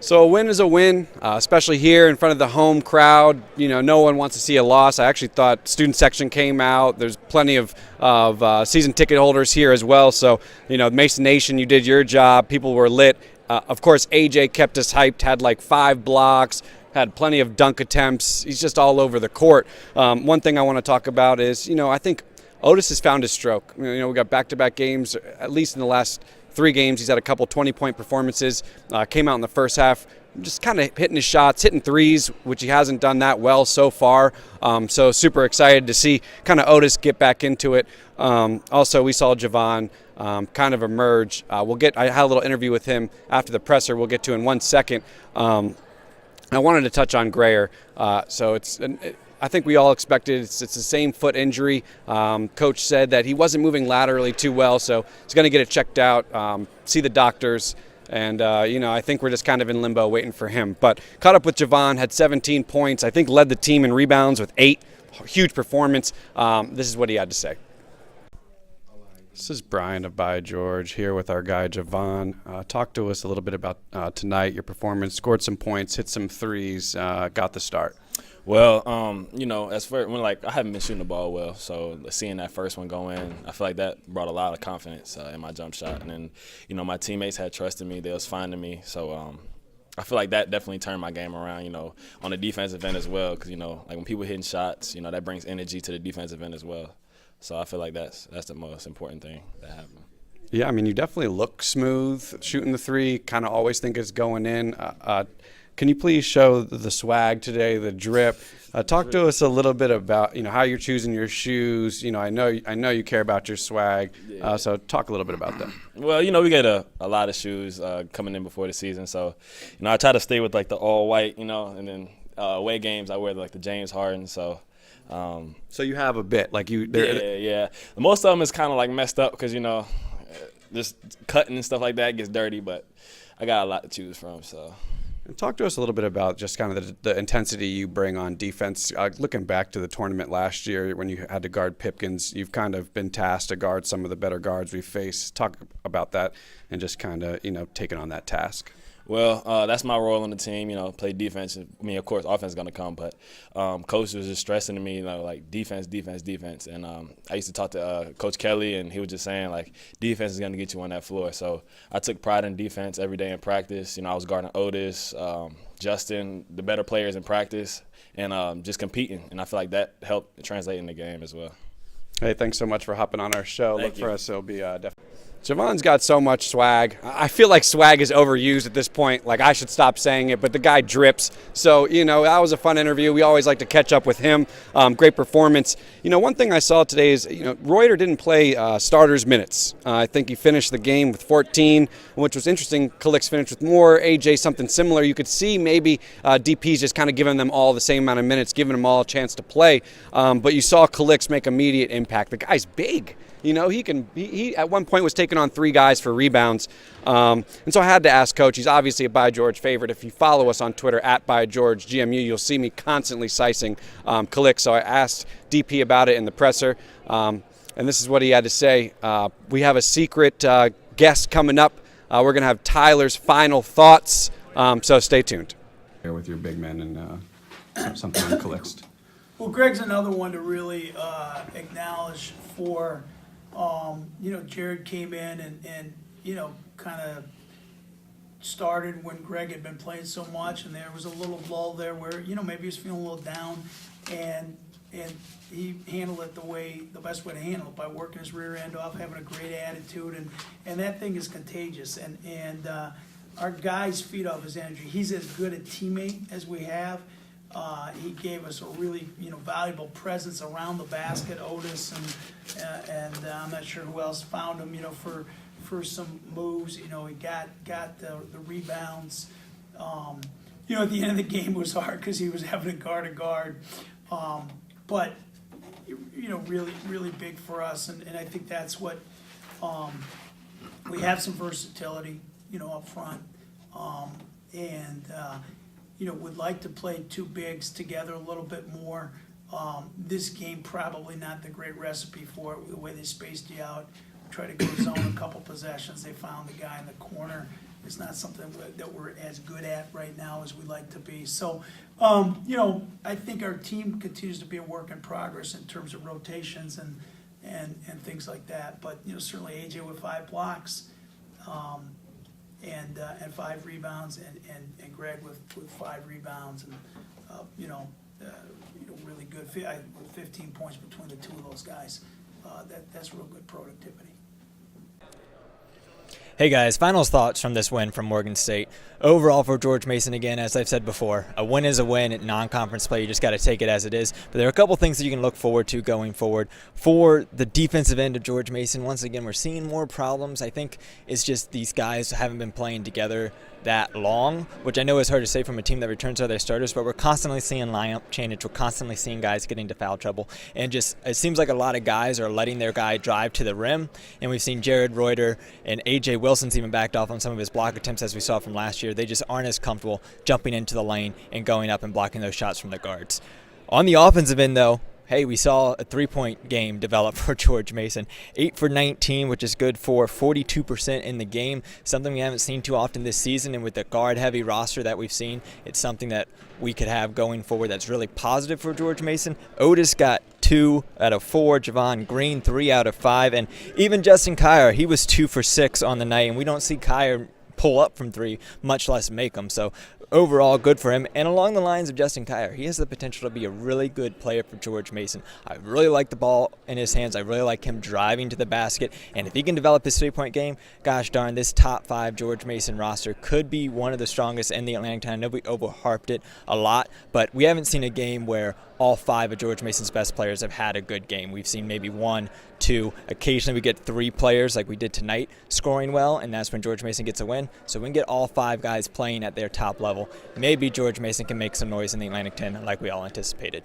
So a win is a win, especially here in front of the home crowd. You know, no one wants to see a loss. I actually thought student section came out. There's plenty of season ticket holders here as well. So, you know, Mason Nation, you did your job. People were lit. Of course, AJ kept us hyped, had like 5 blocks, had plenty of dunk attempts. He's just all over the court. One thing I want to talk about is, you know, I think Otis has found his stroke. You know, we got back-to-back games, at least in the last 3 games. He's had a couple 20-point performances. Came out in the first half, just kind of hitting his shots, hitting threes, which he hasn't done that well so far. So super excited to see kind of Otis get back into it. Also, we saw Javon kind of emerge. I had a little interview with him after the presser. We'll get to in 1 second. I wanted to touch on Grayer. I think we all expected it's the same foot injury. Coach said that he wasn't moving laterally too well, so he's going to get it checked out, see the doctors, and I think we're just kind of in limbo waiting for him. But caught up with Javon, had 17 points. I think led the team in rebounds with 8. Huge performance. This is what he had to say. This is Bryan of By George here with our guy Javon. Talk to us a little bit about tonight, your performance. Scored some points, hit some threes, got the start. Well, as for when I haven't been shooting the ball well, so seeing that first one go in, I feel like that brought a lot of confidence in my jump shot. And then, my teammates had trust in me; they was finding me. So I feel like that definitely turned my game around. On the defensive end as well, because like when people hitting shots, that brings energy to the defensive end as well. So I feel like that's the most important thing that happened. Yeah, I mean, you definitely look smooth shooting the three. Kind of always think it's going in. Can you please show the swag today, the drip? Talk to us a little bit about how you're choosing your shoes. I know you care about your swag. So talk a little bit about that. Well, we get a lot of shoes coming in before the season. So I try to stay with the all white. And then away games I wear the James Harden. So. So you have a bit Yeah. Most of them is kind of messed up because just cutting and stuff like that gets dirty. But I got a lot to choose from. So. And talk to us a little bit about just kind of the intensity you bring on defense. Looking back to the tournament last year when you had to guard Pipkins, you've kind of been tasked to guard some of the better guards we face. Talk about that and just kind of, taking on that task. Well, that's my role on the team, play defense. I mean, of course, offense is going to come, but Coach was just stressing to me, defense. And I used to talk to Coach Kelly, and he was just saying, defense is going to get you on that floor. So I took pride in defense every day in practice. I was guarding Otis, Justin, the better players in practice, and just competing. And I feel like that helped translate in the game as well. Hey, thanks so much for hopping on our show. Thank you. For us, it'll be definitely. Javon's got so much swag. I feel like swag is overused at this point. I should stop saying it, but the guy drips. So, that was a fun interview. We always like to catch up with him. Great performance. One thing I saw today is, Reuter didn't play starters minutes. I think he finished the game with 14, which was interesting. Kalix finished with more. AJ, something similar. You could see maybe DP's just kind of giving them all the same amount of minutes, giving them all a chance to play. But you saw Kalix make immediate impact. The guy's big. He at one point was taking on 3 guys for rebounds. And so I had to ask Coach. He's obviously a By George favorite. If you follow us on Twitter at ByGeorgeGMU, you'll see me constantly sizing Kalix. So I asked DP about it in the presser. And this is what he had to say. We have a secret guest coming up. We're going to have Tyler's final thoughts. So stay tuned. With your big men and something on Kalix. Well, Greg's another one to really acknowledge for. Jared came in and kind of started when Greg had been playing so much, and there was a little lull there where, maybe he was feeling a little down, and he handled it the best way to handle it, by working his rear end off, having a great attitude, and that thing is contagious, and our guys feed off his energy. He's as good a teammate as we have. He gave us a really, valuable presence around the basket. Otis and I'm not sure who else found him, for some moves. He got the rebounds. At the end of the game it was hard because he was having to guard a guard. But really, really big for us, and I think that's what we have some versatility, up front, would like to play 2 bigs together a little bit more. This game probably not the great recipe for it, the way they spaced you out. We tried to go zone a couple possessions. They found the guy in the corner, It's not something that we're as good at right now as we'd like to be. So, I think our team continues to be a work in progress in terms of rotations and things like that. But, certainly AJ with 5 blocks, and 5 rebounds, and Greg with 5 rebounds, and really good. 15 points between the two of those guys. That's real good productivity. Hey guys, final thoughts from this win from Morgan State. Overall for George Mason, again, as I've said before, a win is a win at non-conference play. You just got to take it as it is. But there are a couple things that you can look forward to going forward. For the defensive end of George Mason, once again, we're seeing more problems. I think it's just these guys haven't been playing together that long, which I know is hard to say from a team that returns all their starters, but we're constantly seeing lineup change. We're constantly seeing guys get into foul trouble. And just it seems like a lot of guys are letting their guy drive to the rim. And we've seen Jared Reuter and A.J. Wilson's even backed off on some of his block attempts as we saw from last year. They just aren't as comfortable jumping into the lane and going up and blocking those shots from the guards. On the offensive end, though, hey, we saw a 3-point game develop for George Mason. 8 for 19, which is good for 42% in the game, something we haven't seen too often this season. And with the guard-heavy roster that we've seen, it's something that we could have going forward that's really positive for George Mason. Otis got 2 out of 4, Javon Green 3 out of 5, and even Justin Kier, he was 2 for 6 on the night, and we don't see Kier pull up from 3, much less make them. So overall, good for him. And along the lines of Justin Kier, he has the potential to be a really good player for George Mason. I really like the ball in his hands. I really like him driving to the basket. And if he can develop his 3-point game, gosh darn, this top 5 George Mason roster could be one of the strongest in the Atlantic 10. I know we overharped it a lot, but we haven't seen a game where all 5 of George Mason's best players have had a good game. We've seen maybe 1, 2. Occasionally we get 3 players like we did tonight scoring well, and that's when George Mason gets a win. So we can get all 5 guys playing at their top level. Maybe George Mason can make some noise in the Atlantic 10 like we all anticipated.